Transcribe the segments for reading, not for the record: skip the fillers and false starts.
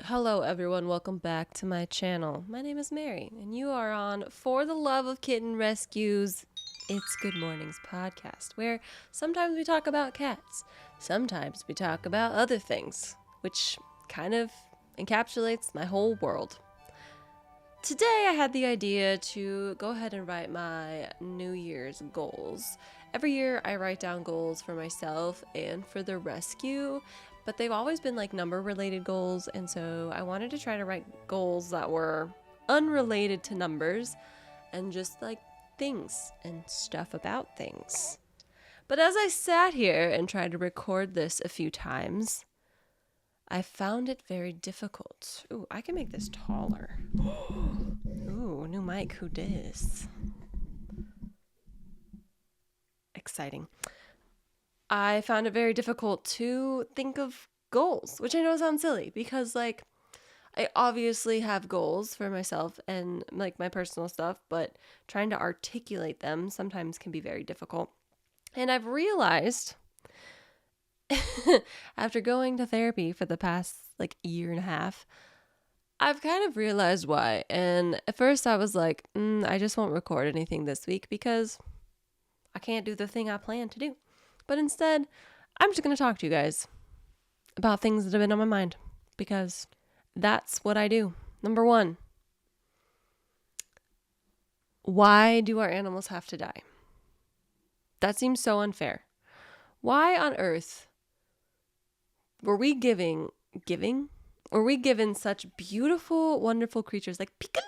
Hello everyone, welcome back to my channel. My name is Mary, and you are on For the Love of Kitten Rescues. It's Good Mornings podcast, where sometimes we talk about cats, sometimes we talk about other things, which kind of encapsulates my whole world. Today I had the idea to go ahead and write my New Year's goals. Every year I write down goals for myself and for the rescue, but they've always been like number related goals, and so I wanted to try to write goals that were unrelated to numbers and just like things and stuff about things. But as I sat here and tried to record this a few times, I found it very difficult. Ooh, I can make this taller. Ooh, new mic, who dis? Exciting. I found it very difficult to think of goals, which I know sounds silly because like I obviously have goals for myself and like my personal stuff, but trying to articulate them sometimes can be very difficult. And I've realized after going to therapy for the past like year and a half, I've kind of realized why. And at first I was like, I just won't record anything this week because I can't do the thing I plan to do. But instead, I'm just going to talk to you guys about things that have been on my mind because that's what I do. Number one, why do our animals have to die? That seems so unfair. Why on earth were we given such beautiful, wonderful creatures like Piccolo,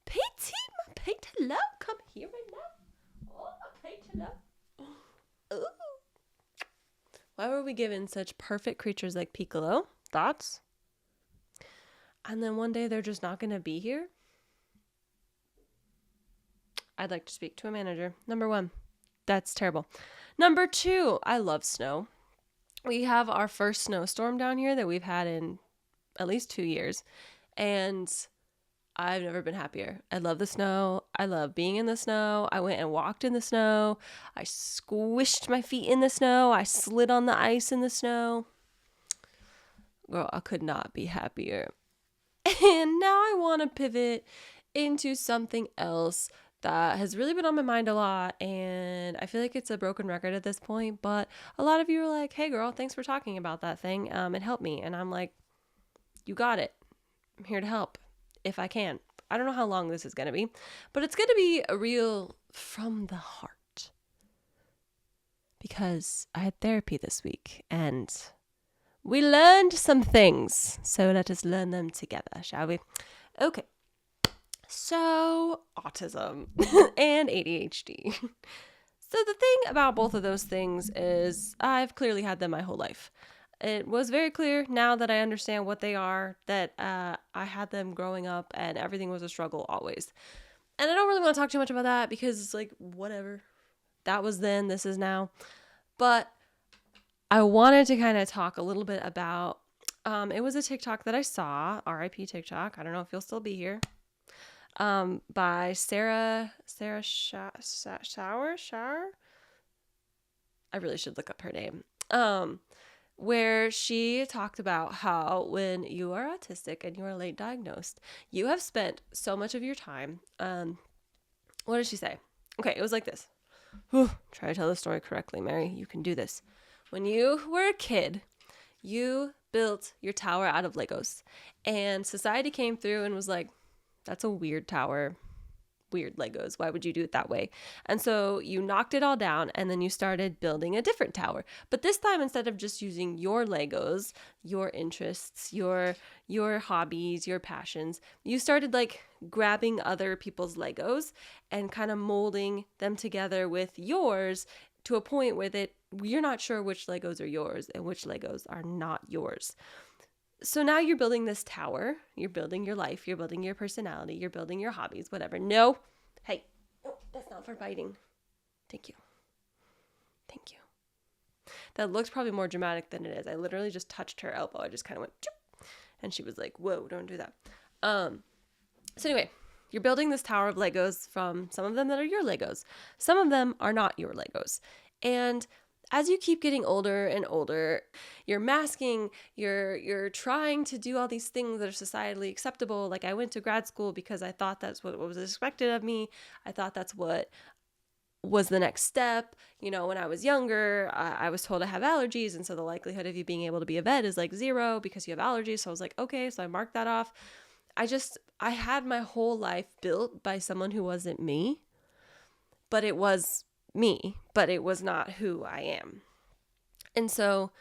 Petey, my Petey, come here right now. Oh, my Petey. Ooh. Why were we given such perfect creatures like Piccolo? Thoughts? And then one day they're just not going to be here? I'd like to speak to a manager. Number one, that's terrible. Number two, I love snow. We have our first snowstorm down here that we've had in at least 2 years. And I've never been happier. I love the snow. I love being in the snow. I went and walked in the snow. I squished my feet in the snow. I slid on the ice in the snow. Girl, I could not be happier. And now I want to pivot into something else that has really been on my mind a lot. And I feel like it's a broken record at this point. But a lot of you are like, hey, girl, thanks for talking about that thing. It helped me. And I'm like, you got it. I'm here to help. If I can. I don't know how long this is going to be, but it's going to be a real from the heart because I had therapy this week and we learned some things. So let us learn them together, shall we? Okay. So autism and ADHD. So the thing about both of those things is I've clearly had them my whole life. It was very clear now that I understand what they are, that I had them growing up and everything was a struggle always. And I don't really want to talk too much about that because it's like, whatever. That was then, this is now. But I wanted to kind of talk a little bit about, it was a TikTok that I saw, RIP TikTok. I don't know if you'll still be here. By Sarah Shower. I really should look up her name. Where she talked about how when you are autistic and you are late diagnosed, you have spent so much of your time. What did she say? Okay, it was like this. Try to tell the story correctly, Mary. You can do this. When you were a kid, you built your tower out of Legos. And society came through and was like, that's a weird tower. Weird Legos. Why would you do it that way? And so you knocked it all down and then you started building a different tower. But this time, instead of just using your Legos, your interests, your hobbies, your passions, you started like grabbing other people's Legos and kind of molding them together with yours to a point where you're not sure which Legos are yours and which Legos are not yours. So now you're building this tower, you're building your life, you're building your personality, you're building your hobbies, whatever. No, hey, no, that's not for biting. Thank you. That looks probably more dramatic than it is. I literally just touched her elbow. I just kind of went, choop, and she was like, whoa, don't do that. So anyway, you're building this tower of Legos from some of them that are your Legos. Some of them are not your Legos. And as you keep getting older and older, you're masking, you're trying to do all these things that are societally acceptable. Like I went to grad school because I thought that's what was expected of me. I thought that's what was the next step. You know, when I was younger, I was told I have allergies. And so the likelihood of you being able to be a vet is like 0 because you have allergies. So I was like, okay, so I marked that off. I had my whole life built by someone who wasn't me, but it was me, but it was not who I am. And so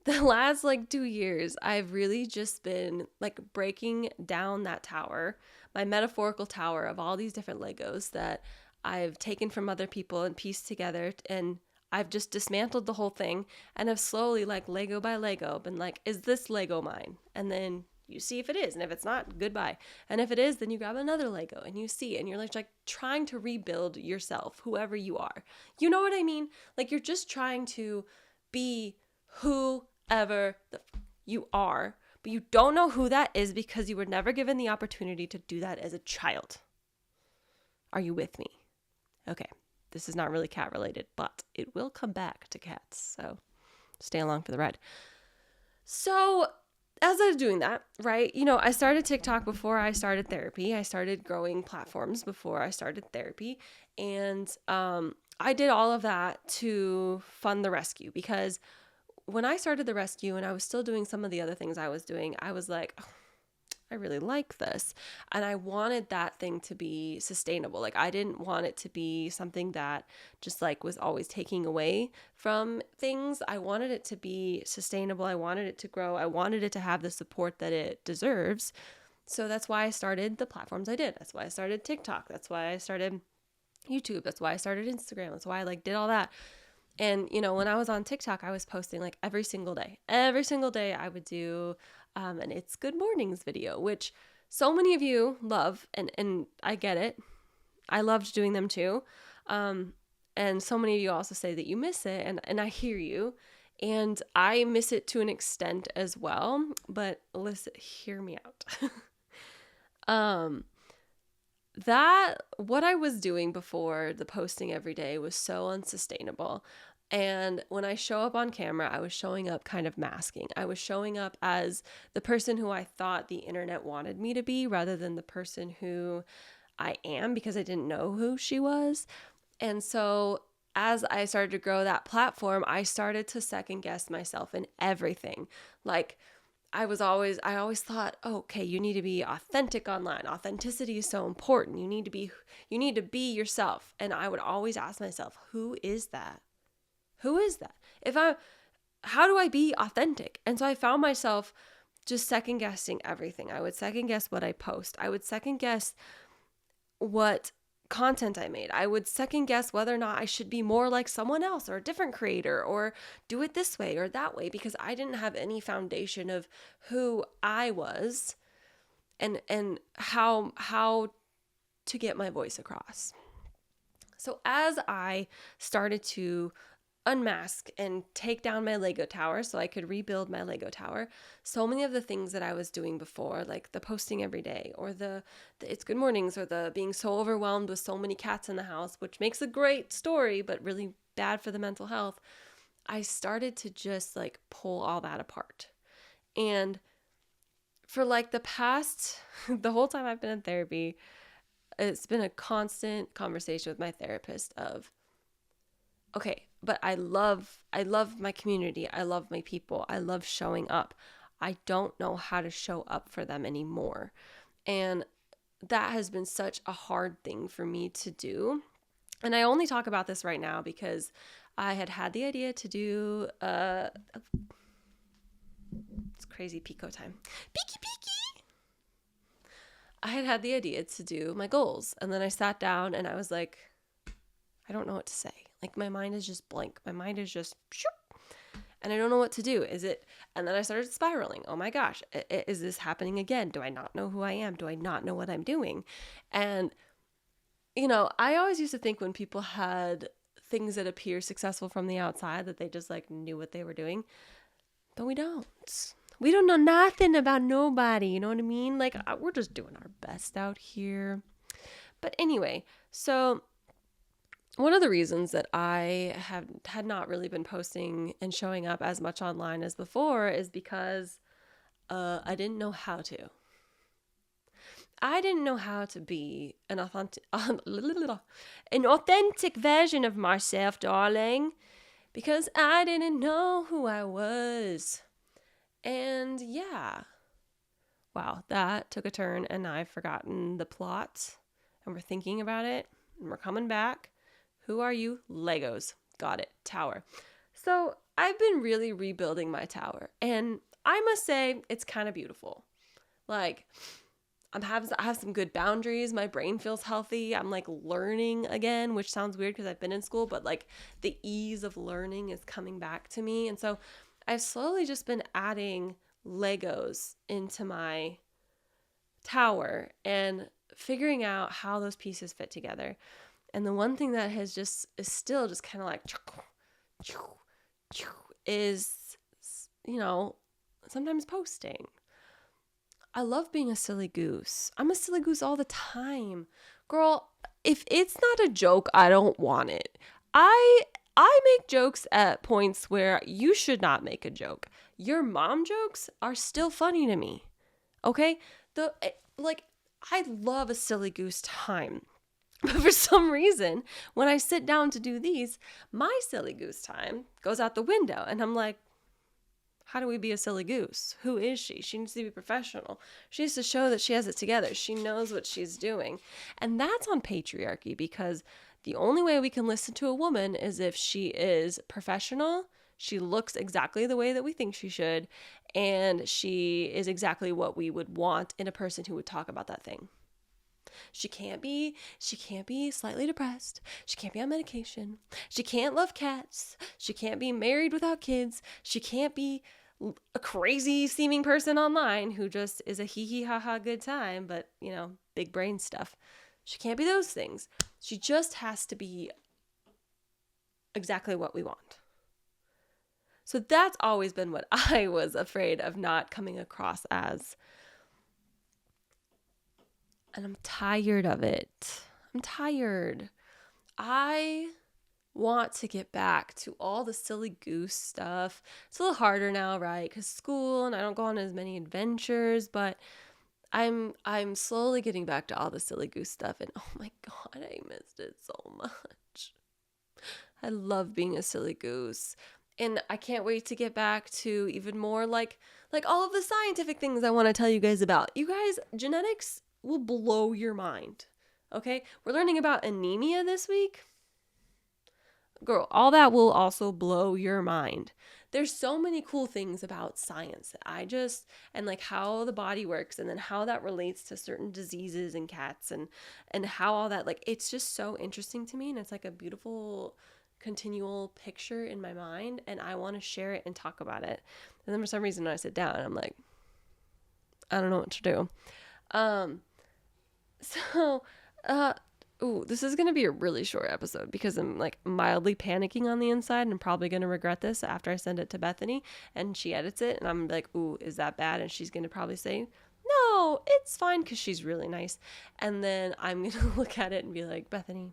the last like 2 years, I've really just been like breaking down that tower, my metaphorical tower of all these different Legos that I've taken from other people and pieced together. And I've just dismantled the whole thing and have slowly, like Lego by Lego, been like, is this Lego mine? And then you see if it is. And if it's not, goodbye. And if it is, then you grab another Lego and you see, and you're like trying to rebuild yourself, whoever you are. You know what I mean? Like you're just trying to be whoever you are, but you don't know who that is because you were never given the opportunity to do that as a child. Are you with me? Okay. This is not really cat related, but it will come back to cats. So stay along for the ride. So as I was doing that, right, you know, I started TikTok before I started therapy. I started growing platforms before I started therapy. And I did all of that to fund the rescue because when I started the rescue and I was still doing some of the other things I was doing, I was like, oh, I really like this. And I wanted that thing to be sustainable. Like I didn't want it to be something that just like was always taking away from things. I wanted it to be sustainable. I wanted it to grow. I wanted it to have the support that it deserves. So that's why I started the platforms I did. That's why I started TikTok. That's why I started YouTube. That's why I started Instagram. That's why I like did all that. And, you know, when I was on TikTok, I was posting like every single day. Every single day I would do an It's Good Mornings video, which so many of you love. And I get it. I loved doing them too. And so many of you also say that you miss it. And I hear you. And I miss it to an extent as well. But listen, hear me out. That what I was doing before the posting every day was so unsustainable. And when I show up on camera, I was showing up kind of masking. I was showing up as the person who I thought the internet wanted me to be rather than the person who I am because I didn't know who she was. And so as I started to grow that platform, I started to second guess myself in everything. Like I always thought, oh, okay, you need to be authentic online. Authenticity is so important. You need to be yourself. And I would always ask myself, who is that? Who is that? How do I be authentic? And so I found myself just second guessing everything. I would second guess what I post. I would second guess what content I made. I would second guess whether or not I should be more like someone else or a different creator or do it this way or that way because I didn't have any foundation of who I was and how to get my voice across. So as I started to unmask and take down my Lego tower so I could rebuild my Lego tower, so many of the things that I was doing before, like the posting every day or the It's Good Mornings or the being so overwhelmed with so many cats in the house, which makes a great story but really bad for the mental health, I started to just like pull all that apart. And for like the whole time I've been in therapy, it's been a constant conversation with my therapist of, okay, but I love my community. I love my people. I love showing up. I don't know how to show up for them anymore. And that has been such a hard thing for me to do. And I only talk about this right now because I had the idea to do it's crazy Pico time. Peeky. I had the idea to do my goals. And then I sat down and I was like, I don't know what to say. Like my mind is just blank. My mind is just, and I don't know what to do. And then I started spiraling. Oh my gosh, is this happening again? Do I not know who I am? Do I not know what I'm doing? And, you know, I always used to think when people had things that appear successful from the outside that they just like knew what they were doing, but we don't. We don't know nothing about nobody. You know what I mean? Like we're just doing our best out here. But anyway, so one of the reasons that I had not really been posting and showing up as much online as before is because I didn't know how to. I didn't know how to be an authentic version of myself, darling, because I didn't know who I was. And yeah, wow, that took a turn, and I've forgotten the plot, and we're thinking about it, and we're coming back. Who are you? Legos. Got it. Tower. So I've been really rebuilding my tower, and I must say it's kind of beautiful. Like, I have some good boundaries. My brain feels healthy. I'm like learning again, which sounds weird because I've been in school, but like the ease of learning is coming back to me. And so I've slowly just been adding Legos into my tower and figuring out how those pieces fit together. And the one thing that is still just kind of like is, sometimes posting. I love being a silly goose. I'm a silly goose all the time. Girl, if it's not a joke, I don't want it. I make jokes at points where you should not make a joke. Your mom jokes are still funny to me. Okay? I love a silly goose time. But for some reason, when I sit down to do these, my silly goose time goes out the window. And I'm like, how do we be a silly goose? Who is she? She needs to be professional. She needs to show that she has it together. She knows what she's doing. And that's on patriarchy, because the only way we can listen to a woman is if she is professional, she looks exactly the way that we think she should, and she is exactly what we would want in a person who would talk about that thing. She can't be slightly depressed. She can't be on medication. She can't love cats. She can't be married without kids. She can't be a crazy seeming person online who just is a hee hee ha ha good time, but big brain stuff. She can't be those things. She just has to be exactly what we want. So that's always been what I was afraid of not coming across as. And I'm tired of it. I'm tired. I want to get back to all the silly goose stuff. It's a little harder now, right? Because school, and I don't go on as many adventures, but I'm slowly getting back to all the silly goose stuff, and oh my God, I missed it so much. I love being a silly goose. And I can't wait to get back to even more like all of the scientific things I want to tell you guys about. You guys, genetics will blow your mind. Okay? We're learning about anemia this week. Girl, all that will also blow your mind. There's so many cool things about science that and like how the body works, and then how that relates to certain diseases in cats, and how all that, like, it's just so interesting to me, and it's like a beautiful continual picture in my mind, and I want to share it and talk about it. And then for some reason when I sit down, I'm like, I don't know what to do. This is going to be a really short episode because I'm like mildly panicking on the inside, and I'm probably going to regret this after I send it to Bethany and she edits it, and I'm like, ooh, is that bad? And she's going to probably say, no, it's fine, because she's really nice. And then I'm going to look at it and be like, Bethany,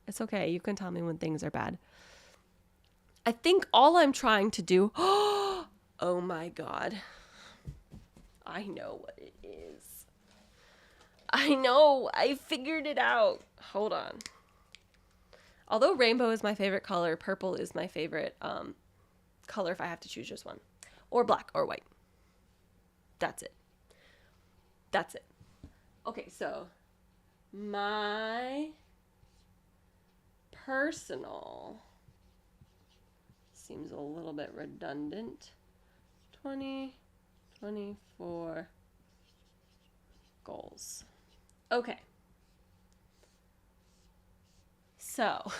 it's okay. You can tell me when things are bad. I think all I'm trying to do, oh my God, I know what it is. I know. I figured it out. Hold on. Although rainbow is my favorite color, purple is my favorite color if I have to choose just one. Or black or white. That's it. Okay, so my personal seems a little bit redundant. 2024 goals. Okay. So,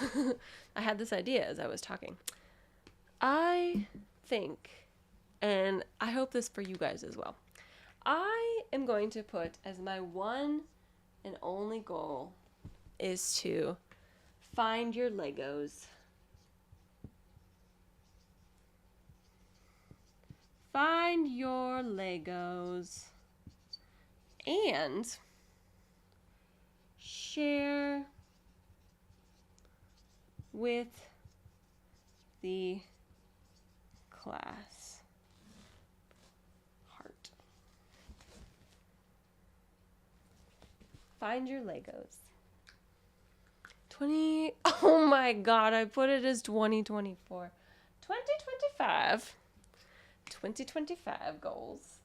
I had this idea as I was talking. I think, and I hope this for you guys as well, I am going to put as my one and only goal is to find your Legos. Find your Legos and share with the class. Heart. Find your Legos. Oh my god, I put it as 2024. 2025 goals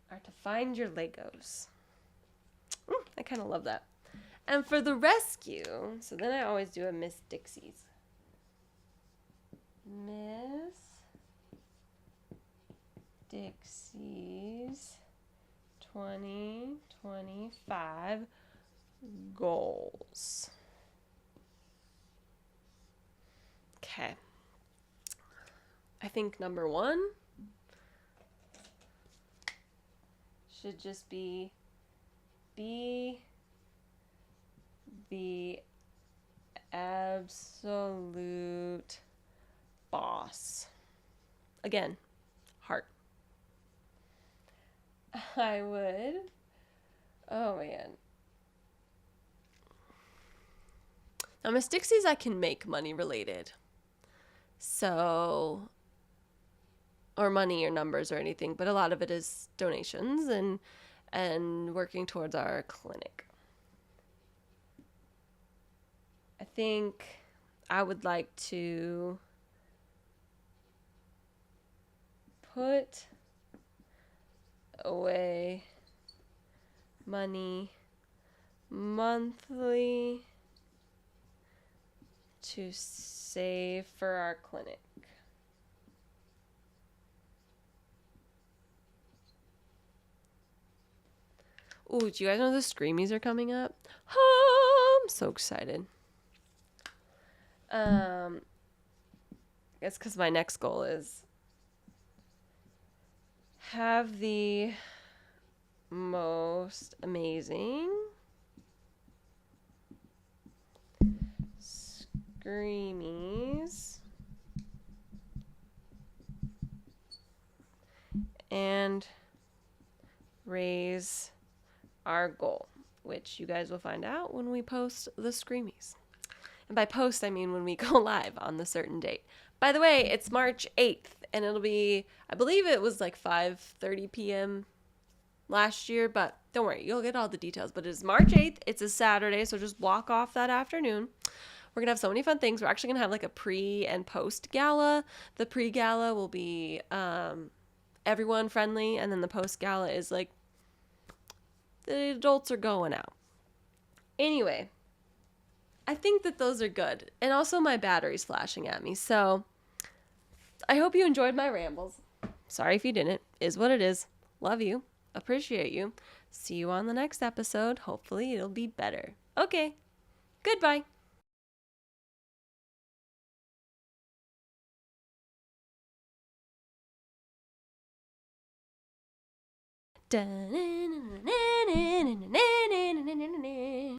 are to find your Legos. I kind of love that. And for the rescue, so then I always do a Miss Dixie's. Miss Dixie's 2025 goals. Okay. I think number 1 should just be the absolute boss. Again, heart. I would. Oh man. Now, Miss Dixie's I can make money related. So, or money or numbers or anything, but a lot of it is donations and working towards our clinic. I think I would like to put away money monthly to save for our clinic. Ooh, do you guys know the Screamies are coming up? Oh, I'm so excited. I guess because my next goal is have the most amazing Screamies and raise our goal, which you guys will find out when we post the Screamies. And by post, I mean when we go live on the certain date. By the way, it's March 8th, and it'll be, I believe it was like 5:30 p.m. last year, but don't worry, you'll get all the details. But it's March 8th. It's a Saturday, so just block off that afternoon. We're going to have so many fun things. We're actually going to have like a pre and post gala. The pre-gala will be everyone friendly, and then the post gala is like the adults are going out. Anyway, I think that those are good. And also my battery's flashing at me. So I hope you enjoyed my rambles. Sorry if you didn't. Is what it is. Love you. Appreciate you. See you on the next episode. Hopefully it'll be better. Okay. Goodbye.